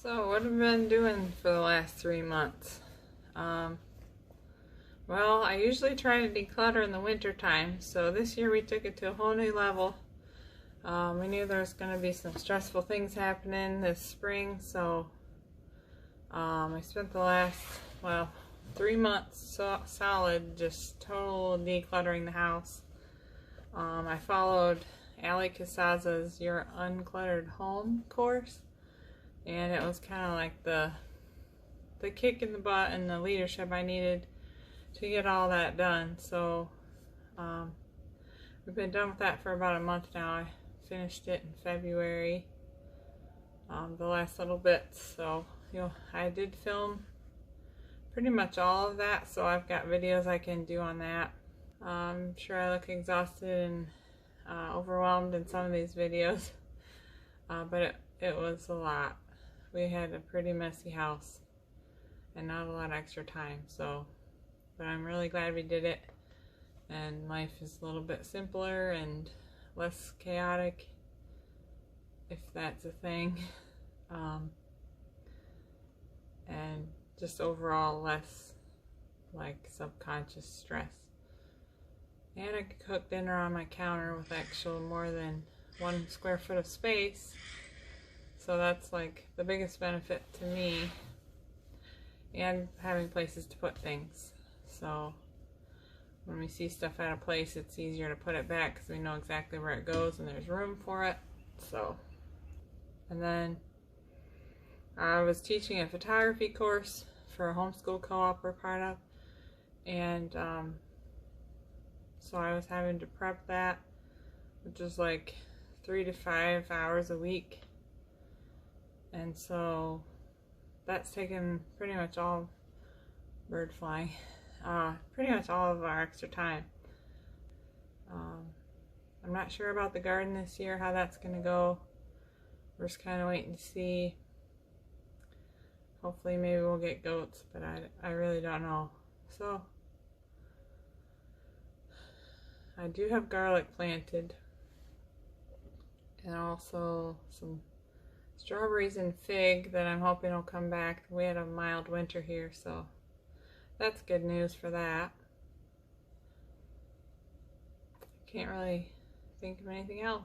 So what have I been doing for the last 3 months? Well, I usually try to declutter in the winter time, so this year we took it to a whole new level. We knew there was going to be some stressful things happening this spring, so I spent the last, 3 months solid just total decluttering the house. I followed Ali Casaza's Your Uncluttered Home course, and it was kind of like the kick in the butt and the leadership I needed to get all that done. So we've been done with that for about a month now. I finished it in February, the last little bits. So I did film pretty much all of that, so I've got videos I can do on that. I'm sure I look exhausted and overwhelmed in some of these videos, but it was a lot. We had a pretty messy house and not a lot of extra time, but I'm really glad we did it, and life is a little bit simpler and less chaotic, if that's a thing, and just overall less like subconscious stress. And I could cook dinner on my counter with actual more than 1 square foot of space, so that's like the biggest benefit to me, and having places to put things. So when we see stuff out of place, it's easier to put it back because we know exactly where it goes and there's room for it. And then I was teaching a photography course for a homeschool co-op we're part of, and so I was having to prep that, which is like 3 to 5 hours a week, and so that's taken pretty much all bird flying, pretty much all of our extra time. I'm not sure about the garden this year, how that's going to go. We're just kind of waiting to see. Hopefully maybe we'll get goats, but I really don't know. So I do have garlic planted, and also some strawberries and fig that I'm hoping will come back. We had a mild winter here, so that's good news for that. Can't really think of anything else.